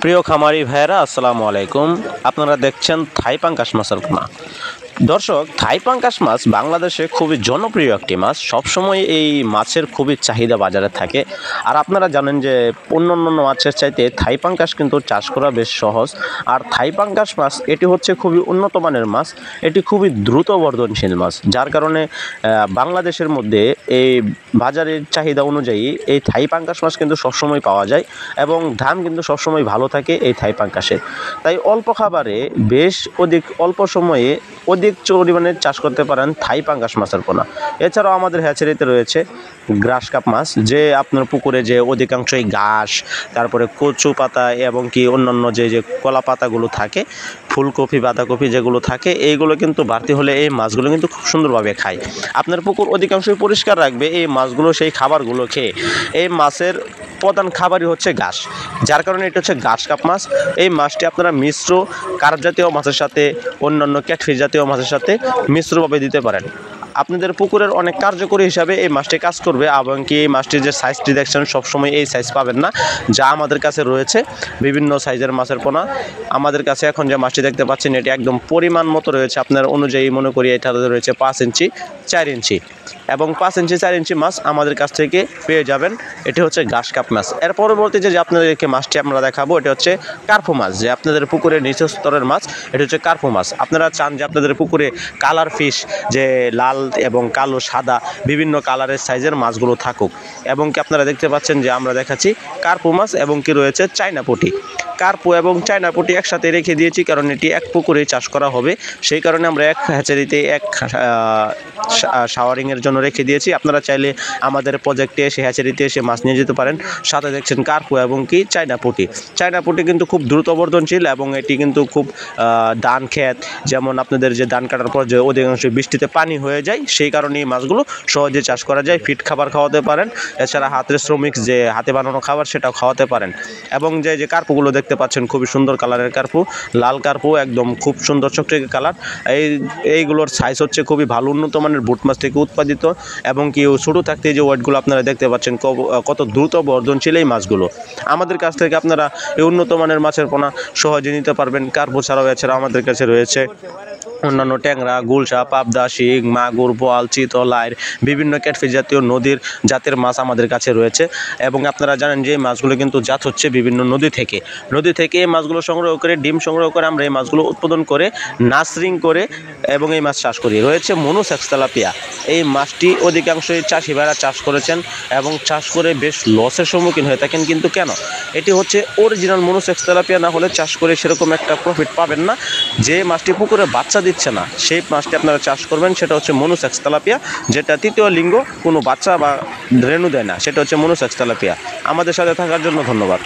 প্রিয় খামারি ভাইয়েরা আসসালামু আলাইকুম। আপনারা দেখছেন থাই পাঙ্গাস মাছের পোনা। দর্শক, থাই পাঙ্গাস মাছ বাংলাদেশে খুবই জনপ্রিয় একটি মাছ। সবসময় এই মাছের খুবই চাহিদা বাজারে থাকে। আর আপনারা জানেন যে অন্য মাছের চাইতে থাই পাঙ্গাস কিন্তু চাষ করা বেশ সহজ। আর থাই পাঙ্গাস মাছ এটি হচ্ছে খুবই উন্নত মানের মাছ। এটি খুবই দ্রুত বর্ধনশীল মাছ, যার কারণে বাংলাদেশের মধ্যে এই বাজারের চাহিদা অনুযায়ী এই থাই পাঙ্গাস মাছ কিন্তু সবসময় পাওয়া যায় এবং দাম কিন্তু সবসময় ভালো থাকে এই থাই পাঙ্গাসের। তাই অল্প খাবারে বেশ অল্প সময়ে অধিক পরিমাণে চাষ করতে পারেন থাই পাঙ্গাস মাছের পোনা। এছাড়াও আমাদের হ্যাচারিতে রয়েছে গ্রাস কাপ মাছ, যে আপনার পুকুরে যে অধিকাংশই ঘাস, তারপরে কচু পাতা এবং কি অন্যান্য যে কলা পাতাগুলো থাকে, ফুলকপি বাঁধাকপি যেগুলো থাকে, এইগুলো কিন্তু বাড়তি হলে এই মাছগুলো কিন্তু খুব সুন্দরভাবে খায়। আপনার পুকুর অধিকাংশই পরিষ্কার রাখবে এই মাছগুলো সেই খাবারগুলো খেয়ে। এই মাছের প্রধান খাবারই হচ্ছে ঘাস, যার কারণে এটা হচ্ছে ঘাস কাপ মাছ। এই মাছটি আপনারা মিশ্র কার্প জাতীয় মাছের সাথে অন্যান্য ক্যাটফিশ জাতীয় মাছের সাথে মিশ্রভাবে দিতে পারেন। আপনাদের পুকুরের অনেক কার্যকরী হিসাবে এই মাছটি কাজ করবে। এবং কি এই মাছটির যে সাইজটি দেখছেন সবসময় এই সাইজ পাবেন না, যা আমাদের কাছে রয়েছে বিভিন্ন সাইজের মাছের পোনা। আমাদের কাছে এখন যে মাছটি দেখতে পাচ্ছেন এটি একদম পরিমাণ মতো রয়েছে। আপনার অনুযায়ী মনে করি এটা রয়েছে 5 ইঞ্চি 4 ইঞ্চি এবং 5 ইঞ্চি 4 ইঞ্চি মাছ আমাদের কাছ থেকে পেয়ে যাবেন। এটি হচ্ছে ঘাস কাপ মাছ। এর পরবর্তী যে আপনাদেরকে মাছটি আমরা দেখাবো এটা হচ্ছে কার্পো মাছ, যে আপনাদের পুকুরের নিচু স্তরের মাছ। এটি হচ্ছে কার্পো মাছ। আপনারা চান যে আপনাদের পুকুরে কালার ফিশ, যে লাল এবং কালো সাদা বিভিন্ন কালারের সাইজের মাছগুলো থাকুক। এবং কি আপনারা দেখতে পাচ্ছেন যে আমরা দেখাচ্ছি কার্পো মাছ এবং কি রয়েছে চায়না পুঁটি। কার্পো এবং চায়না পুঁটি একসাথে রেখে দিয়েছি, কারণ এটি এক পুকুরে চাষ করা হবে। সেই কারণে আমরা এক হ্যাচারিতে এক শাওয়ারিংয়ের জন্য রেখে দিয়েছি। আপনারা চাইলে আমাদের প্রজেক্টে এসে হ্যাচারিতে এসে মাছ নিয়ে যেতে পারেন। সাথে দেখছেন কার্পো এবং কি চায়না পুঁটি। চায়না পুঁটি কিন্তু খুব দ্রুত বর্ধনশীল এবং এটি কিন্তু খুব ধান ক্ষেত, যেমন আপনাদের যে ধান কাটার পর যে অধিকাংশ বৃষ্টিতে পানি হয়ে যায়, সেই কারণে এই মাছগুলো সহজে চাষ করা যায়। ফিট খাবার খাওয়াতে পারেন, এছাড়া হাতের শ্রমিক যে হাতে বানানো খাবার সেটাও খাওয়াতে পারেন। এবং যে কার্পুগুলো দেখতে পাচ্ছেন খুবই সুন্দর কালারের কার্পু, লাল কার্পু, একদম খুব সুন্দর চকচকে কালার। এইগুলোর সাইজ হচ্ছে খুবই ভালো উন্নত মানের বুট মাছ থেকে উৎপাদিত। এবং কি ছোটো থাকতে যে ওয়েটগুলো আপনারা দেখতে পাচ্ছেন কত দ্রুত বর্ধনশীল এই মাছগুলো। আমাদের কাছ থেকে আপনারা এই উন্নত মানের মাছের পোনা সহজে নিতে পারবেন। কার্পু ছাড়াও এছাড়া আমাদের কাছে রয়েছে অন্যান্য ট্যাংরা, গুলশা, পাবদা, শিং, মাগুর, বোয়াল, চিতল, আইর, বিভিন্ন ক্যাটফিশ জাতীয় নদীর জাতের মাছ আমাদের কাছে রয়েছে। এবং আপনারা জানেন যে এই মাছগুলো কিন্তু জাত হচ্ছে বিভিন্ন নদী থেকে এই মাছগুলো সংগ্রহ করে, ডিম সংগ্রহ করে আমরা এই মাছগুলো উৎপাদন করে নার্সিং করে এবং এই মাছ চাষ করি। রয়েছে মনুসেক্স তেলাপিয়া। এই মাছটি অধিকাংশই চাষি ভাইরা চাষ করেছেন এবং চাষ করে বেশ লসের সম্মুখীন হয়ে থাকেন। কিন্তু কেন? এটি হচ্ছে অরিজিনাল মনুসেক্স তেলাপিয়া না হলে চাষ করে সেরকম একটা প্রফিট পাবেন না। যে মাছটি পুকুরে বাচ্চা দিচ্ছে না সেই মাছটি আপনারা চাষ করবেন, সেটা হচ্ছে মনুসেক্স তেলাপিয়া, যেটা তৃতীয় লিঙ্গ কোনো বাচ্চা বা রেণু দেয় না, সেটা হচ্ছে মনুসেক্স তেলাপিয়া। আমাদের সাথে থাকার জন্য ধন্যবাদ।